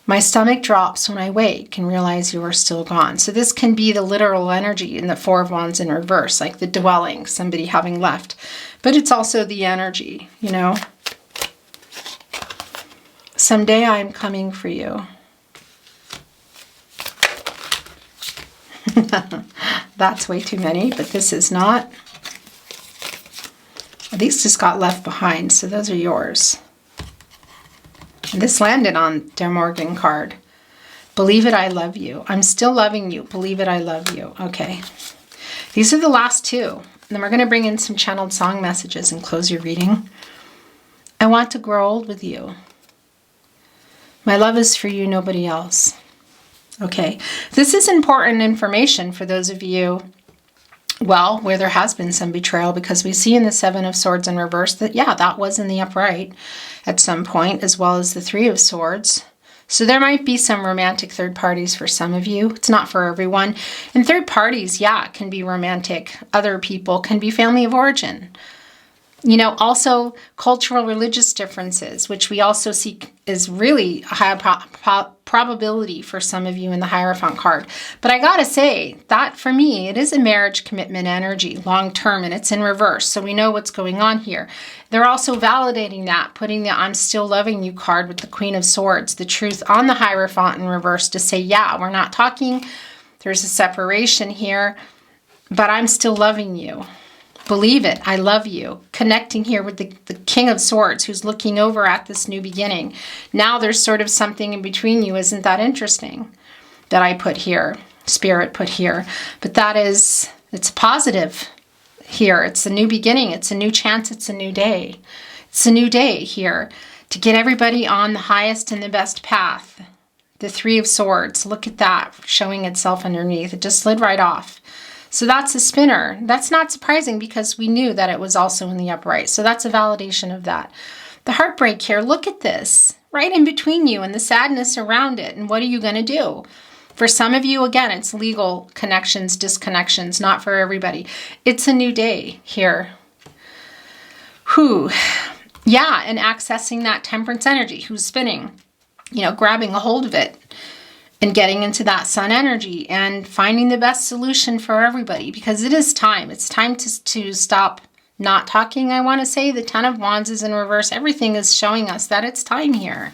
[SPEAKER 1] My stomach drops when I wake and realize you are still gone. So this can be the literal energy in the Four of Wands in reverse, like the dwelling, somebody having left. But it's also the energy, you know. Someday I'm coming for you. That's way too many, but this is not. These just got left behind, so those are yours. And this landed on De Morgan card. Believe it, I love you. I'm still loving you. Believe it, I love you. Okay. These are the last two. And then we're going to bring in some channeled song messages and close your reading. I want to grow old with you. My love is for you, nobody else. Okay. This is important information for those of you, well, where there has been some betrayal, because we see in the Seven of Swords in reverse that, yeah, that was in the upright at some point, as well as the Three of Swords. So there might be some romantic third parties for some of you. It's not for everyone. And third parties, yeah, can be romantic. Other people can be family of origin. You know, also cultural religious differences, which we also see is really a high probability for some of you in the Hierophant card. But I gotta say that for me, it is a marriage commitment energy, long term, and it's in reverse. So we know what's going on here. They're also validating that, putting the I'm still loving you card with the Queen of Swords, the truth on the Hierophant in reverse to say, yeah, we're not talking. There's a separation here, but I'm still loving you. Believe it, I love you. Connecting here with the King of Swords who's looking over at this new beginning. Now there's sort of something in between you. Isn't that interesting? That I put here, Spirit put here. But that is, it's positive here. It's a new beginning. It's a new chance. It's a new day. It's a new day here to get everybody on the highest and the best path. The Three of Swords, look at that showing itself underneath. It just slid right off. So that's a spinner. That's not surprising because we knew that it was also in the upright. So that's a validation of that. The heartbreak here, look at this, right in between you and the sadness around it. And what are you going to do? For some of you, again, it's legal connections, disconnections, not for everybody. It's a new day here. Whew. Yeah, and accessing that temperance energy, who's spinning, you know, grabbing a hold of it. And getting into that sun energy and finding the best solution for everybody, because it is time. It's time to stop not talking, I want to say. The Ten of Wands is in reverse. Everything is showing us that it's time here.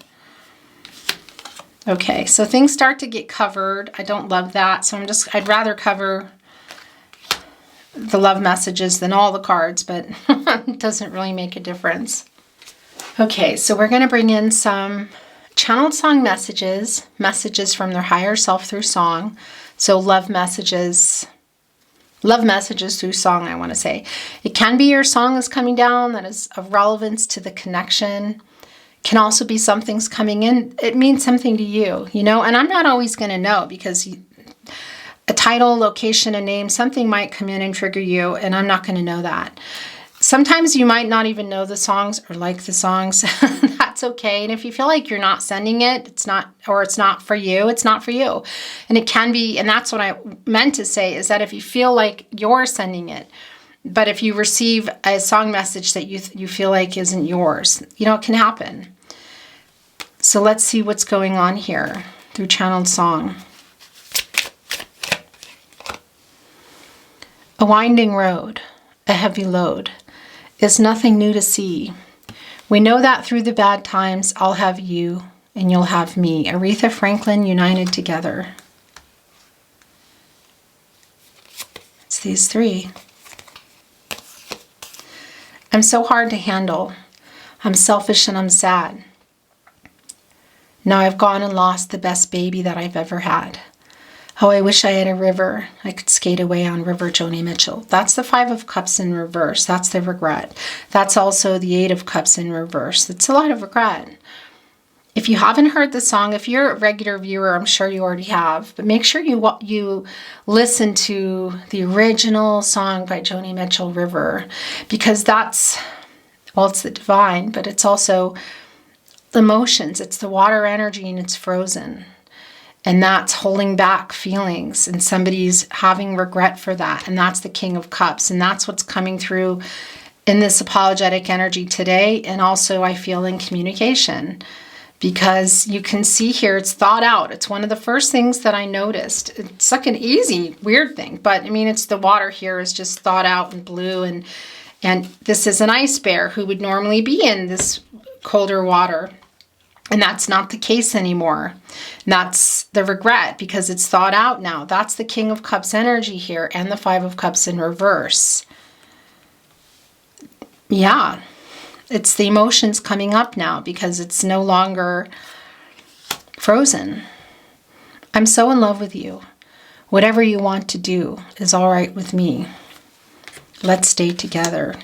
[SPEAKER 1] Okay, so things start to get covered. I don't love that. So I'd rather cover the love messages than all the cards, but it doesn't really make a difference. Okay, so we're going to bring in some channeled song messages from their higher self through song. So love messages through song, I want to say. It can be your song is coming down that is of relevance to the connection. Can also be something's coming in. It means something to you, you know, and I'm not always going to know because a title, location, a name, something might come in and trigger you, and I'm not going to know that. Sometimes you might not even know the songs or like the songs. That's okay. And if you feel like you're not sending it, it's not for you, it's not for you. And it can be, and that's what I meant to say, is that if you feel like you're sending it, but if you receive a song message that you feel like isn't yours, you know, it can happen. So let's see what's going on here through channeled song. A winding road, a heavy load, is nothing new to see. We know that through the bad times, I'll have you and you'll have me. Aretha Franklin, United Together. It's these three. I'm so hard to handle. I'm selfish and I'm sad. Now I've gone and lost the best baby that I've ever had. Oh, I wish I had a river. I could skate away on River Joni Mitchell. That's the Five of Cups in reverse. That's the regret. That's also the Eight of Cups in reverse. It's a lot of regret. If you haven't heard the song, if you're a regular viewer, I'm sure you already have, but make sure you listen to the original song by Joni Mitchell, River, because that's, well, it's the divine, but it's also the emotions. It's the water energy and it's frozen. And that's holding back feelings, and somebody's having regret for that. And that's the King of Cups. And that's what's coming through in this apologetic energy today. And also I feel in communication, because you can see here it's thought out. It's one of the first things that I noticed. It's like an easy, weird thing, but I mean, it's the water here is just thought out and blue, and this is an ice bear who would normally be in this colder water. And that's not the case anymore. And that's the regret, because it's thought out now. That's the King of Cups energy here, and the Five of Cups in reverse. Yeah. It's the emotions coming up now because it's no longer frozen. I'm so in love with you. Whatever you want to do is all right with me. Let's stay together.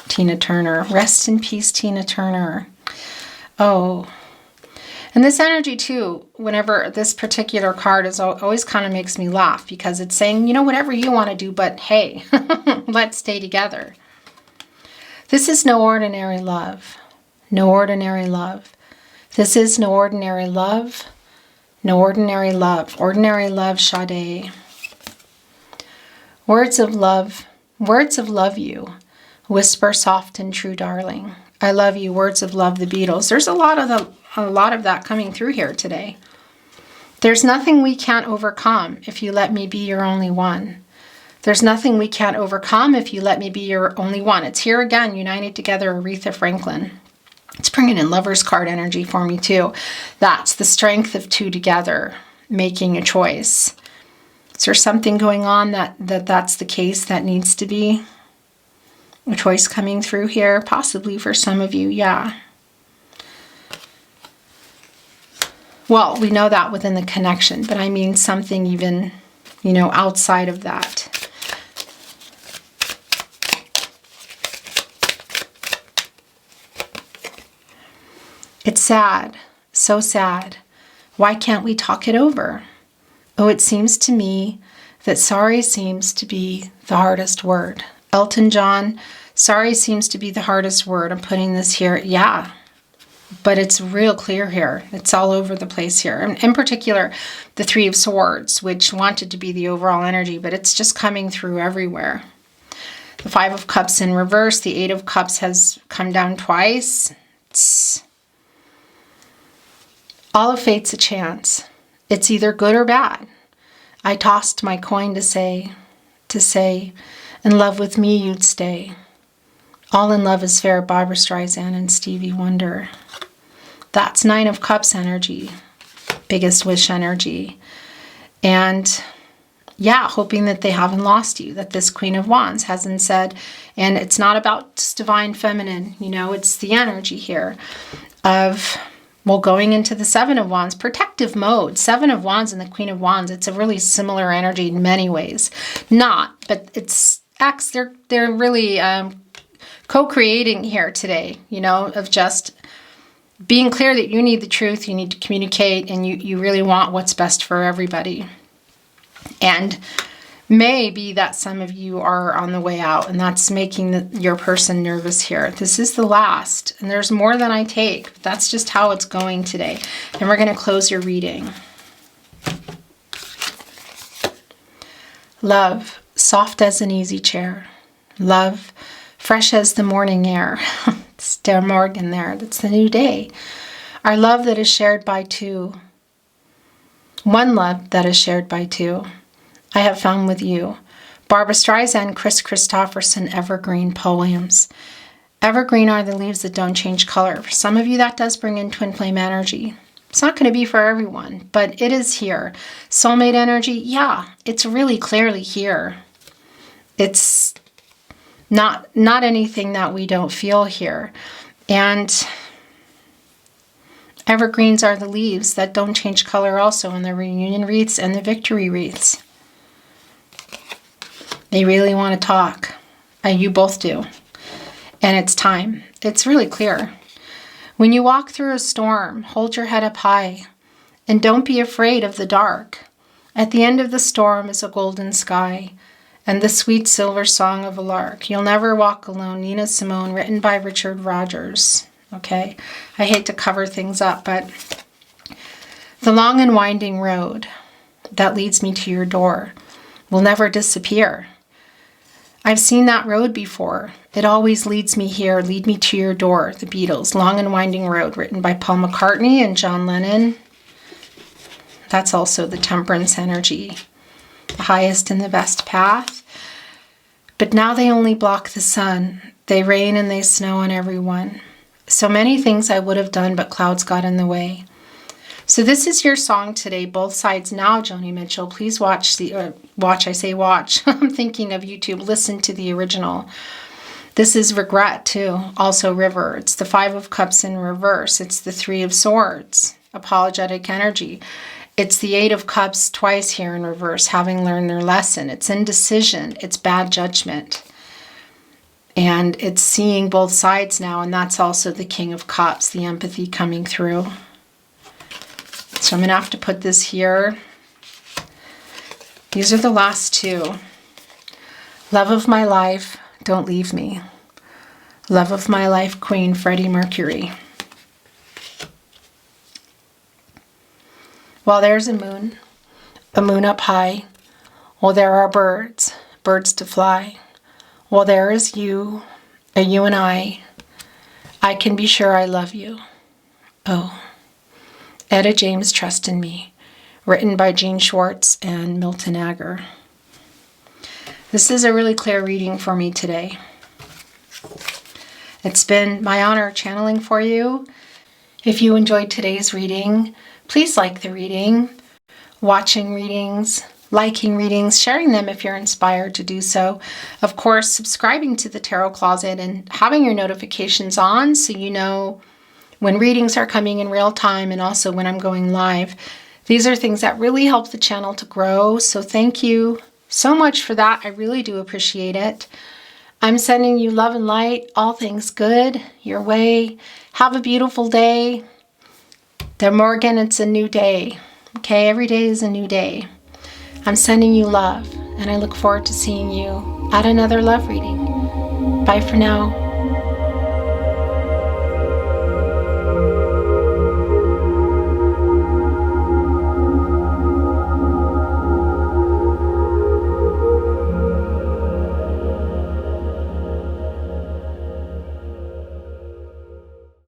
[SPEAKER 1] Tina Turner. Rest in peace, Tina Turner. Oh. And this energy too, whenever this particular card is always kind of makes me laugh, because it's saying, you know, whatever you want to do, but hey, let's stay together. This is no ordinary love. No ordinary love. This is no ordinary love. No ordinary love. Ordinary love, Sade. Words of love you. Whisper soft and true, darling. I love you. Words of love, the Beatles. There's a lot of that coming through here today. There's nothing we can't overcome if you let me be your only one. There's nothing we can't overcome if you let me be your only one. It's here again, united together, Aretha Franklin. It's bringing in Lover's card energy for me too. That's the strength of two together, making a choice. Is there something going on that's the case that needs to be a choice coming through here? Possibly for some of you, yeah. Well, we know that within the connection, but I mean something even, you know, outside of that. It's sad, so sad. Why can't we talk it over? Oh, it seems to me that sorry seems to be the hardest word. Elton John, sorry seems to be the hardest word. I'm putting this here. Yeah, but it's real clear here. It's all over the place here. And in particular, the Three of Swords, which wanted to be the overall energy, but it's just coming through everywhere. The Five of Cups in reverse. The Eight of Cups has come down twice. All of fate's a chance. It's either good or bad. I tossed my coin to say, in love with me you'd stay. All in love is fair, Barbra Streisand and Stevie Wonder. That's Nine of Cups energy, biggest wish energy. And yeah, hoping that they haven't lost you, that this Queen of Wands hasn't said, and it's not about just divine feminine, you know, it's the energy here of, well, going into the Seven of Wands, protective mode. Seven of Wands and the Queen of Wands, it's a really similar energy in many ways. Not, but it's they're really co-creating here today, you know, of just being clear that you need the truth, you need to communicate, and you really want what's best for everybody. And maybe that some of you are on the way out, and that's making your person nervous here. This is the last, and there's more than I take. But that's just how it's going today. And we're going to close your reading. Love, soft as an easy chair. Love, fresh as the morning air. It's Der Morgen there. That's the new day. Our love that is shared by two. One love that is shared by two. I have found with you. Barbra Streisand, Chris Christopherson, Evergreen, Paul Williams. Evergreen are the leaves that don't change color. For some of you, that does bring in twin flame energy. It's not going to be for everyone, but it is here. Soulmate energy, yeah, it's really clearly here. It's not anything that we don't feel here. And evergreens are the leaves that don't change color also in the reunion wreaths and the victory wreaths. They really want to talk. You both do. And it's time. It's really clear. When you walk through a storm, hold your head up high and don't be afraid of the dark. At the end of the storm is a golden sky and the sweet silver song of a lark. You'll never walk alone. Nina Simone, written by Richard Rogers. Okay, I hate to cover things up, but the long and winding road that leads me to your door will never disappear. I've seen that road before. It always leads me here. Lead me to your door. The Beatles, Long and Winding Road, written by Paul McCartney and John Lennon. That's also the Temperance energy. The highest and the best path. But now they only block the sun. They rain and they snow on everyone. So many things I would have done, but clouds got in the way. So this is your song today, Both Sides Now, Joni Mitchell. Please watch watch. I'm thinking of YouTube. Listen to the original. This is Regret too, also River. It's the Five of Cups in reverse. It's the Three of Swords, apologetic energy. It's the Eight of Cups twice here in reverse, having learned their lesson. It's indecision. It's bad judgment. And it's seeing both sides now, and that's also the King of Cups, the empathy coming through. So I'm going to have to put this here. These are the last two. Love of my life, don't leave me. Love of my life, Queen, Freddie Mercury. Well, there's a moon up high. Well, there are birds to fly. Well, there is you, a you and I can be sure I love you. Oh. Etta James, Trust in Me, written by Jean Schwartz and Milton Agar. This is a really clear reading for me today. It's been my honor channeling for you. If you enjoyed today's reading, please like the reading, watching readings, liking readings, sharing them if you're inspired to do so. Of course, subscribing to the Tarot Closet and having your notifications on so you know when readings are coming in real time and also when I'm going live. These are things that really help the channel to grow. So thank you so much for that. I really do appreciate it. I'm sending you love and light, all things good your way. Have a beautiful day. There, Morgan, it's a new day. Okay, every day is a new day. I'm sending you love, and I look forward to seeing you at another love reading. Bye for now.